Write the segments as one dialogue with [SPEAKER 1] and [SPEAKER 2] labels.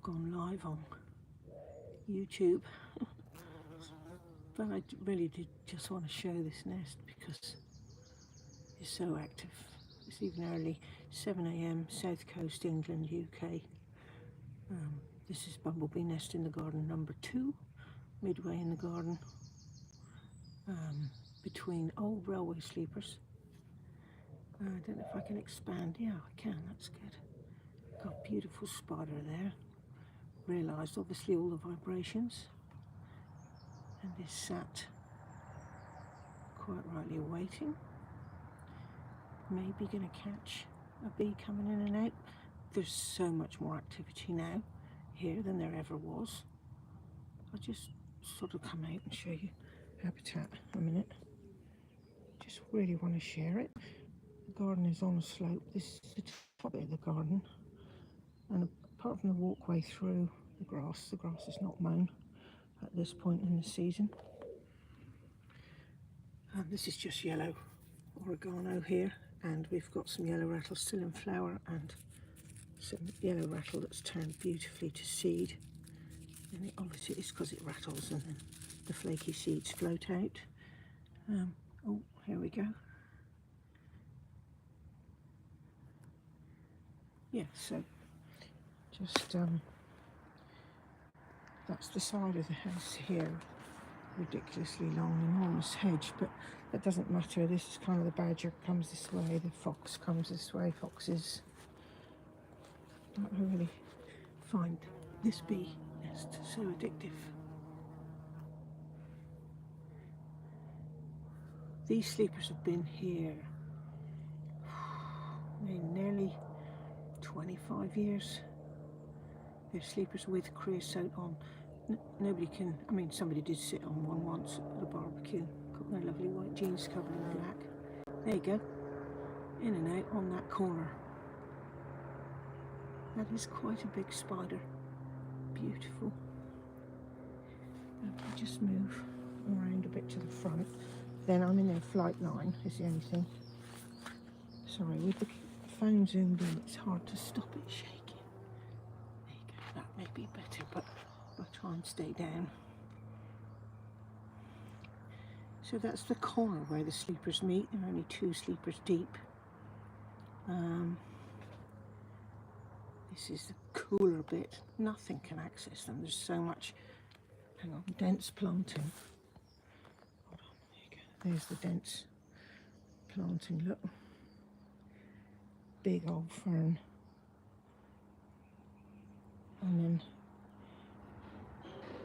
[SPEAKER 1] gone live on YouTube, but I really did just want to show this nest because it's so active. It's even early, 7 AM, South Coast, England, UK. This is Bumblebee Nest in the Garden number 2, midway in the garden, between old railway sleepers. I don't know if I can expand. Yeah, I can, that's good. Got a beautiful spider there. Realised obviously all the vibrations, and is sat quite rightly waiting. Maybe going to catch a bee coming in and out. There's so much more activity now here than there ever was. I'll just sort of come out and show you habitat a minute. Just really want to share it. The garden is on a slope. This is the top bit of the garden, and apart from the walkway through the grass is not mown at this point in the season. This is just yellow oregano here, and we've got some yellow rattle still in flower and some yellow rattle that's turned beautifully to seed. And obviously it's because it rattles and then the flaky seeds float out. Oh, here we go. Yeah, so just that's the side of the house here. Ridiculously long, enormous hedge, but that doesn't matter. This is kind of the badger comes this way, the fox comes this way. Foxes, I really find this bee nest so addictive. These sleepers have been here nearly 25 years. They're sleepers with creosote on. Nobody can, I mean, somebody did sit on one once at a barbecue. Got their lovely white jeans covered in black. There you go. In and out on that corner. That is quite a big spider. Beautiful. If I just move around a bit to the front, then I'm in their flight line, is the only thing. Sorry, with the phone zoomed in, it's hard to stop it shaking. There you go, that may be better, but I'll try and stay down. So that's the corner where the sleepers meet. There are only 2 sleepers deep. This is the cooler bit. Nothing can access them. There's so much, hang on, dense planting. Hold on, there you go. There's the dense planting, look. Big old fern. And then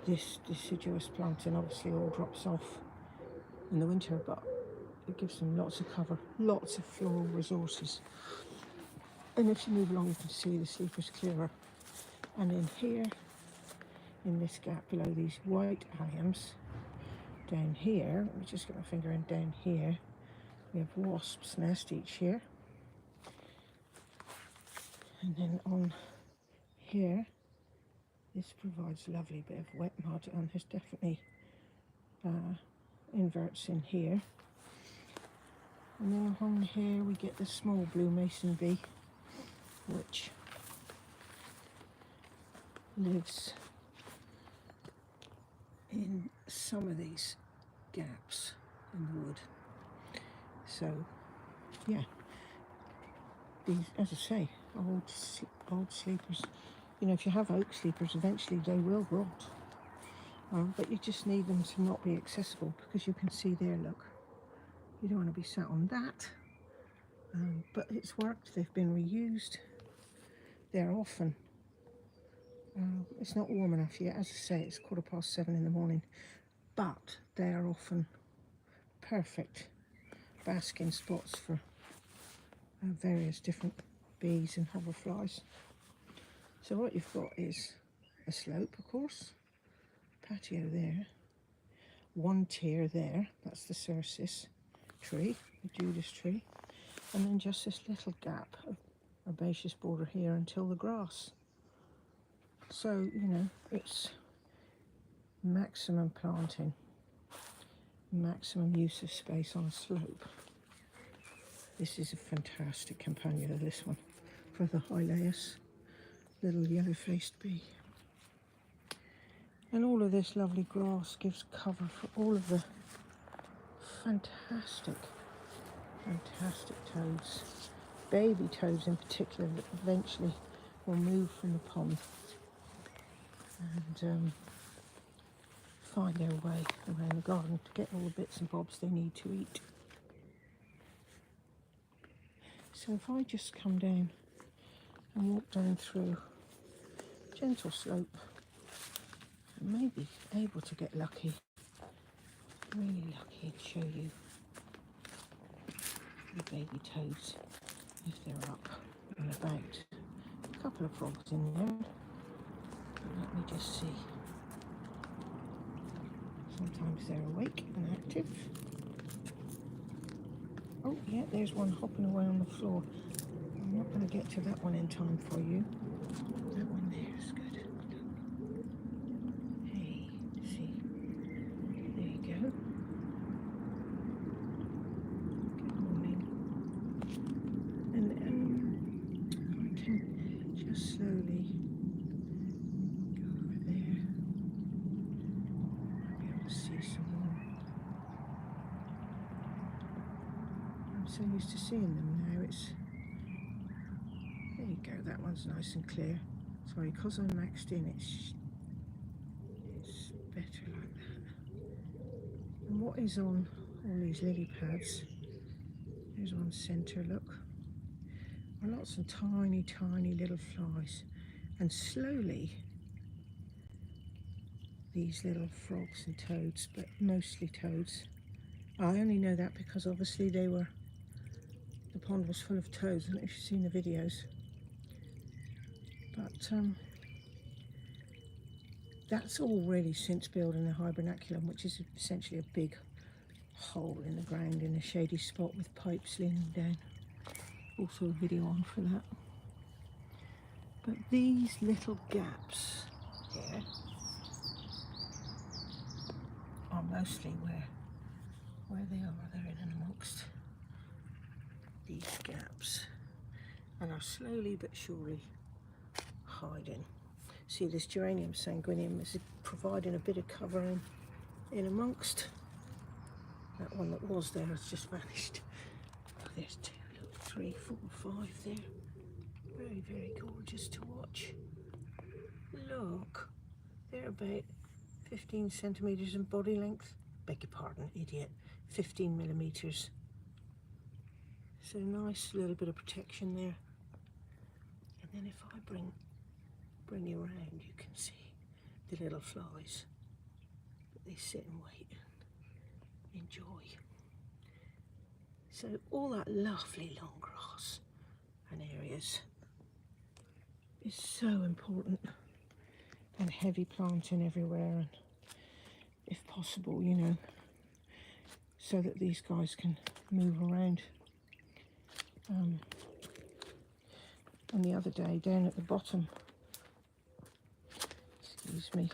[SPEAKER 1] this deciduous planting obviously all drops off in the winter, but it gives them lots of cover, lots of floral resources. And if you move along, you can see the sleepers clearer. And in here, in this gap below these white alliums, down here, let me just get my finger in, down here, we have wasps' nest each year. And then on here, this provides a lovely bit of wet mud, and there's definitely inverts in here. And then on here we get the small blue mason bee, which lives in some of these gaps in the wood. So yeah, these, as I say, old sleepers. You know, if you have oak sleepers, eventually they will rot. But you just need them to not be accessible, because you can see there, look, you don't want to be sat on that. But it's worked, they've been reused. They're often, it's not warm enough yet, as I say, it's 7:15 in the morning, but they are often perfect basking spots for various different bees and hoverflies. So what you've got is a slope, of course, patio there, one tier there, that's the cercis tree, the Judas tree, and then just this little gap of herbaceous border here until the grass. So, you know, it's maximum planting, maximum use of space on a slope. This is a fantastic companion of this one for the Hylaeus, little yellow-faced bee. And all of this lovely grass gives cover for all of the fantastic toads. Baby toads in particular that eventually will move from the pond and find their way around the garden to get all the bits and bobs they need to eat. So if I just come down and walk down through a gentle slope, I may be able to get lucky, really lucky, and show you the baby toads if they're up and about. A couple of frogs in there, but let me just see. Sometimes they're awake and active. Oh yeah, there's one hopping away on the floor. I'm not going to get to that one in time for you. That one there is good. Hey, see, there you go. Good morning. And I can just slowly go over there. I'll be able to see some more. I'm so used to seeing them now. There you go. That one's nice and clear. Sorry, because I'm maxed in, it's better like that. And what is on all these lily pads? There's one centre. Look. Lots of tiny little flies, and slowly these little frogs and toads, but mostly toads. I only know that because obviously the pond was full of toads. I don't know if you've seen the videos, but that's all really since building a hibernaculum, which is essentially a big hole in the ground in a shady spot with pipes leaning down. Also a video on for that. But these little gaps here are mostly where they are. They're in and amongst these gaps and are slowly but surely hiding. See, this geranium sanguineum is providing a bit of cover in amongst. That one that was there has just vanished. Oh, there's 2, look, 3, 4, 5 there. Very gorgeous to watch. Look, they're about 15 centimetres in body length. Beg your pardon, idiot. 15 millimetres. So nice little bit of protection there. And then if I bring you around, you can see the little flies. But they sit and wait and enjoy. So all that lovely long grass and areas is so important, and heavy planting everywhere, and if possible, you know, so that these guys can move around. And the other day, down at the bottom, excuse me,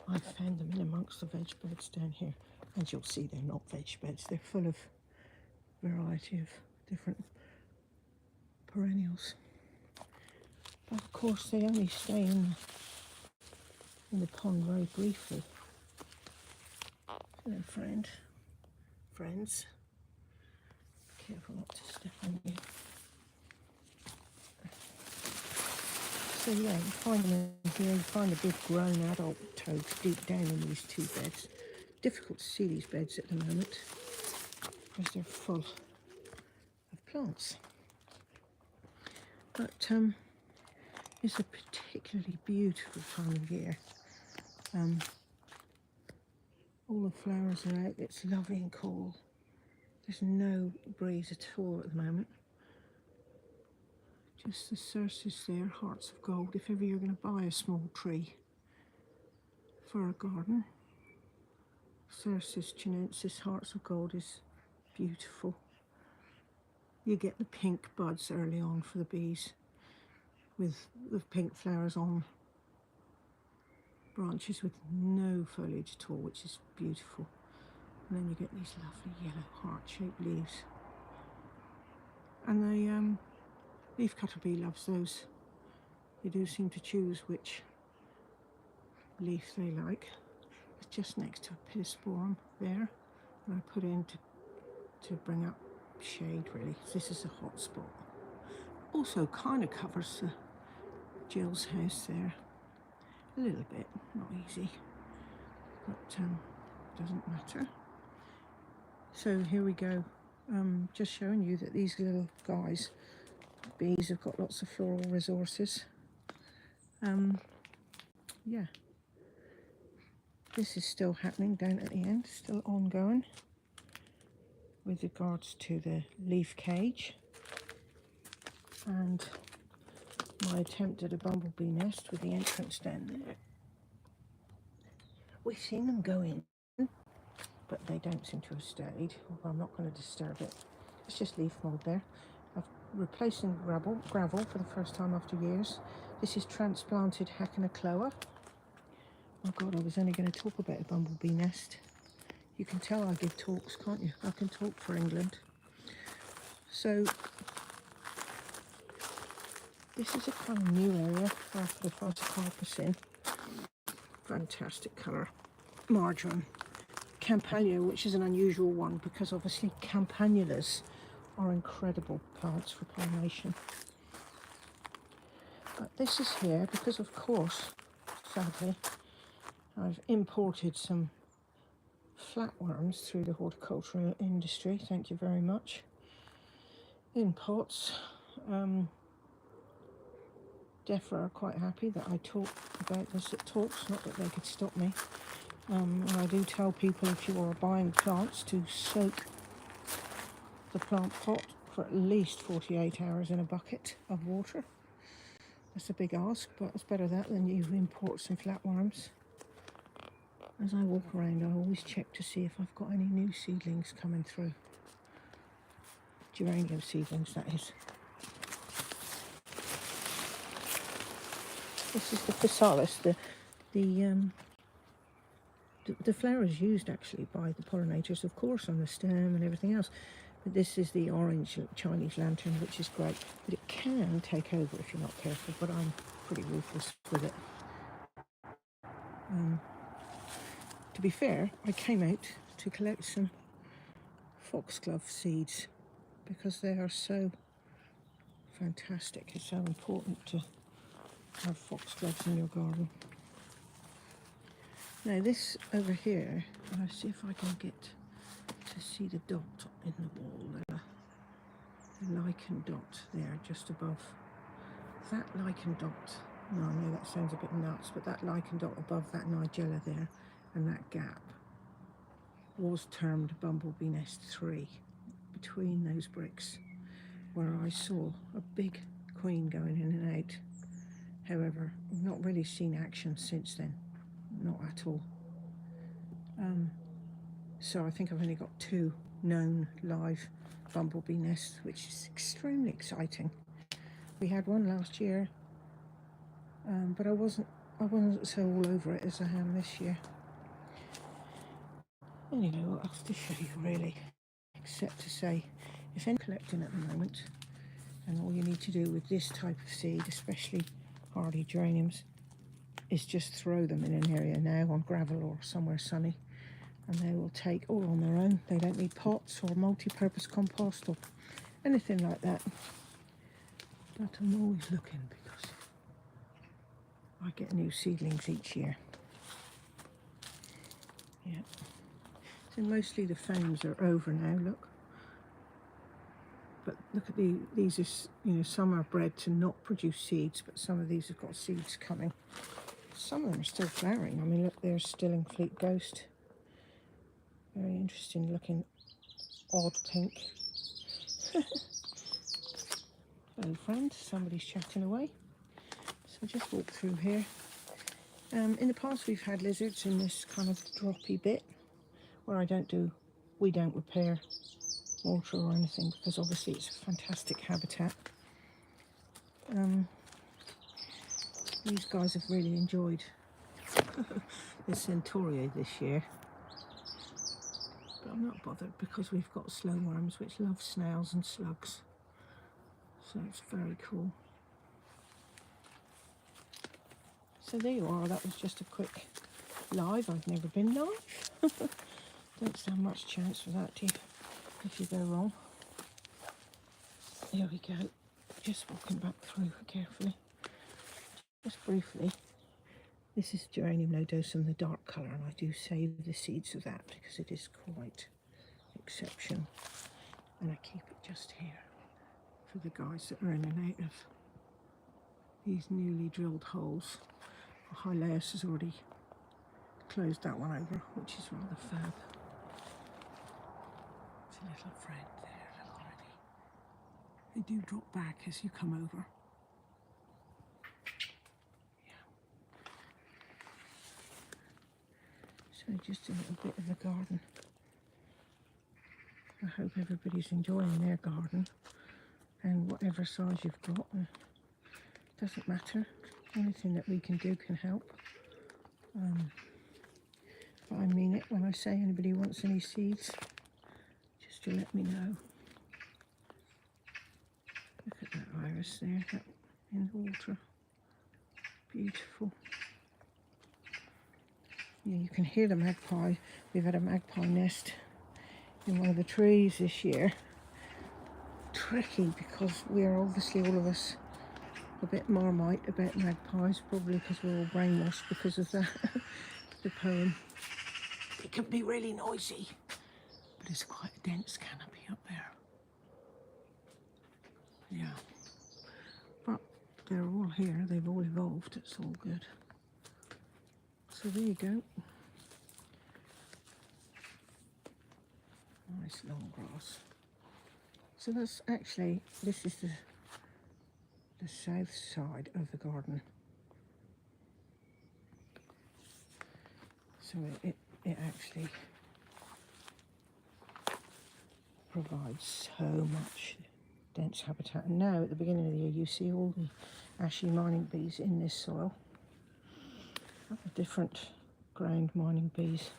[SPEAKER 1] I found them in amongst the veg beds down here. And you'll see they're not veg beds, they're full of variety of different perennials. But of course they only stay in the pond very briefly. Hello friends. Careful not to step on you. So yeah, you find them in here, you find the big grown adult toads deep down in these 2 beds. Difficult to see these beds at the moment because they're full of plants. But it's a particularly beautiful time of year. All the flowers are out, it's lovely and cool. There's no breeze at all at the moment. Just the cercis there, hearts of gold. If ever you're going to buy a small tree for a garden, Cercis chinensis, hearts of gold, is beautiful. You get the pink buds early on for the bees, with the pink flowers on branches with no foliage at all, which is beautiful. And then you get these lovely yellow heart-shaped leaves. And Leafcutter bee loves those. They do seem to choose which leaf they like. It's just next to a pissporum there, and I put in to bring up shade really. This is a hot spot. Also kind of covers Jill's house there a little bit, not easy, but doesn't matter. So here we go, just showing you that these little guys, bees, have got lots of floral resources. Yeah, this is still happening down at the end, still ongoing with regards to the leaf cage and my attempt at a bumblebee nest with the entrance down there. We've seen them go in, but they don't seem to have stayed. Well, I'm not going to disturb it. It's just leaf mould there. I've replacing gravel for the first time after years. This is transplanted Hackana. Oh God, I was only going to talk about a bumblebee nest. You can tell I give talks, can't you? I can talk for England. So this is a kind of new area where I put a phytocarpus in. Fantastic colour. Marjoram. Campagna, which is an unusual one because obviously campanulas are incredible plants for pollination. But this is here because, of course, sadly, I've imported some flatworms through the horticultural industry, thank you very much, in pots. DEFRA are quite happy that I talk about this at talks, not that they could stop me. And I do tell people, if you are buying plants, to soak the plant pot for at least 48 hours in a bucket of water. That's a big ask, but it's better that than you import some flatworms. As I walk around, I always check to see if I've got any new seedlings coming through. Geranium seedlings, that is. This is the physalis. The flower is used actually by the pollinators, of course, on the stem and everything else. But this is the orange Chinese lantern, which is great. But it can take over if you're not careful, but I'm pretty ruthless with it. To be fair, I came out to collect some foxglove seeds because they are so fantastic. It's so important to have foxgloves in your garden. Now this over here, I'll see if I can get to see the dot in the wall. The lichen dot there just above. That lichen dot, no, I know that sounds a bit nuts, but that lichen dot above that nigella there and that gap was termed Bumblebee Nest 3 between those bricks, where I saw a big queen going in and out. However, I've not really seen action since then, not at all. So I think I've only got 2 known live bumblebee nests, which is extremely exciting. We had one last year, but I wasn't so all over it as I am this year. Anyway, what else to show you really, except to say, if any collecting at the moment, and all you need to do with this type of seed, especially hardy geraniums, is just throw them in an area now on gravel or somewhere sunny, and they will take all on their own. They don't need pots or multi-purpose compost or anything like that. But I'm always looking because I get new seedlings each year. Yeah. So mostly the foams are over now, look. But look at these are, some are bred to not produce seeds, but some of these have got seeds coming. Some of them are still flowering. I mean, look, there's Stilling Fleet Ghost. Very interesting looking, odd pink. Hello friend, somebody's chatting away. So just walk through here. In the past we've had lizards in this kind of droppy bit where we don't repair water or anything because obviously it's a fantastic habitat. These guys have really enjoyed the Centaurea this year. But I'm not bothered because we've got slow worms which love snails and slugs. So it's very cool. So there you are, that was just a quick live. I've never been live. Don't stand much chance for that, do you? If you go wrong. There we go. Just walking back through carefully. Just briefly. This is geranium nodosum, the dark colour, and I do save the seeds of that because it is quite exceptional. And I keep it just here for the guys that are in and out of these newly drilled holes. Hylaeus has already closed that one over, which is rather fab. It's a little friend there, little Hardy. They do drop back as you come over. So just a little bit of the garden. I hope everybody's enjoying their garden, and whatever size you've got, doesn't matter. Anything that we can do can help. But I mean it when I say anybody wants any seeds, just to let me know. Look at that iris there, that in the water. Beautiful. Yeah, you can hear the magpie. We've had a magpie nest in one of the trees this year. Tricky because we're obviously all of us a bit Marmite about magpies, probably because we're all brainwashed because of that, the poem. It can be really noisy, but it's quite a dense canopy up there. Yeah, but they're all here, they've all evolved, it's all good. So there you go. Nice long grass. So that's actually, this is the south side of the garden. So it actually provides so much dense habitat. And now at the beginning of the year you see all the ashy mining bees in this soil. Different ground mining bees,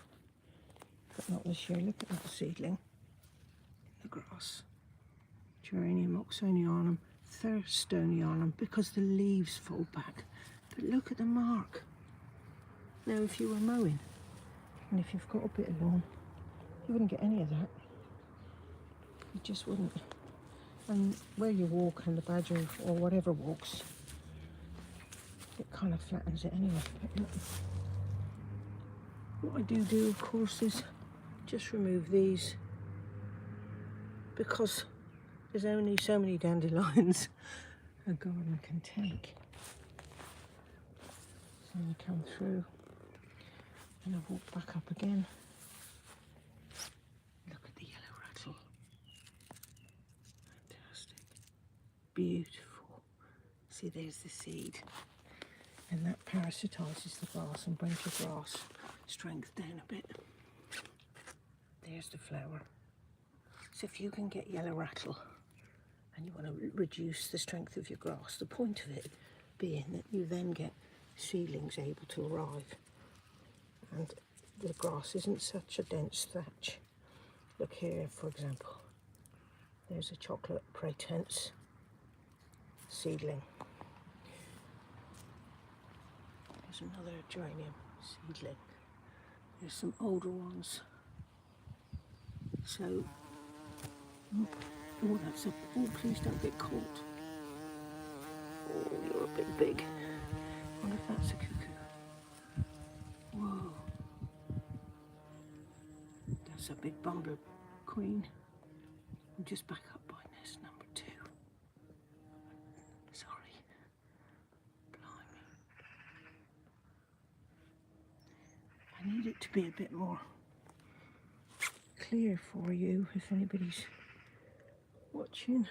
[SPEAKER 1] but not this year. Look at the seedling in the grass. Geranium oxonianum, thurstonianum, because the leaves fall back. But look at the mark. Now if you were mowing, and if you've got a bit of lawn, you wouldn't get any of that. You just wouldn't. And where you walk and the badger or whatever walks, it kind of flattens it anyway. But look. What I do of course is just remove these, because there's only so many dandelions a garden can take. So I come through and I walk back up again. Look at the yellow rattle. Fantastic. Beautiful. See, there's the seed. And that parasitizes the grass and brings the grass strength down a bit. There's the flower. So if you can get yellow rattle and you want to reduce the strength of your grass, the point of it being that you then get seedlings able to arrive and the grass isn't such a dense thatch. Look here, for example, there's a chocolate pratense seedling. There's another geranium seedling. There's some older ones. So, oh, that's a, oh, please don't get caught. Oh, you're a bit big. I wonder if that's a cuckoo. Whoa. That's a big bumblebee queen. I'm just back up by nest number 2. Sorry. Blimey. I need it to be a bit more clear for you if anybody's watching.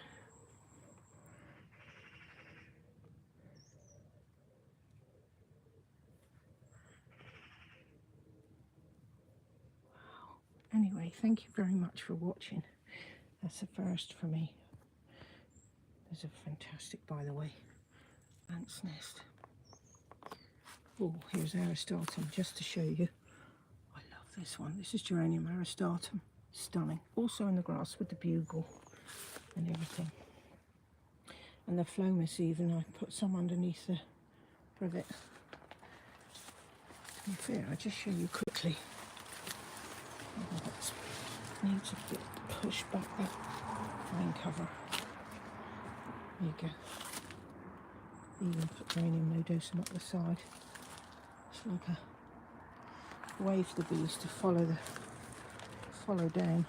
[SPEAKER 1] Wow. Anyway, thank you very much for watching. That's a first for me. There's a fantastic, by the way, ant's nest. Oh, here's Aristatum, just to show you. I love this one. This is geranium Aristatum. Stunning. Also in the grass with the bugle and everything. And the Flomis even, I put some underneath the privet. To be fair, I'll just show you quickly. Oh, that needs a bit push back that rain cover. There you go. Even put geranium nodosum up the side. It's like a way for the bees to follow down.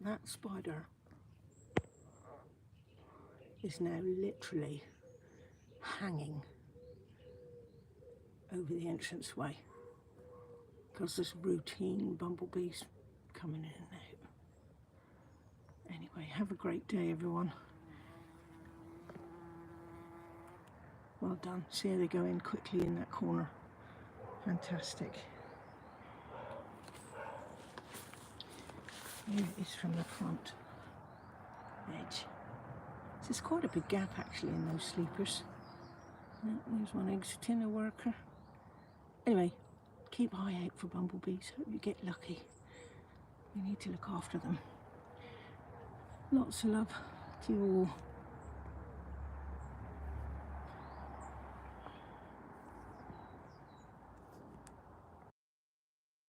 [SPEAKER 1] That spider is now literally hanging over the entranceway because there's routine bumblebees coming in and out. Anyway, have a great day, everyone. Well done. See how they go in quickly in that corner. Fantastic. Here it is from the front edge. So it's quite a big gap actually in those sleepers. There's one exiting, a worker. Anyway, keep an eye out for bumblebees. Hope you get lucky. You need to look after them. Lots of love to you all.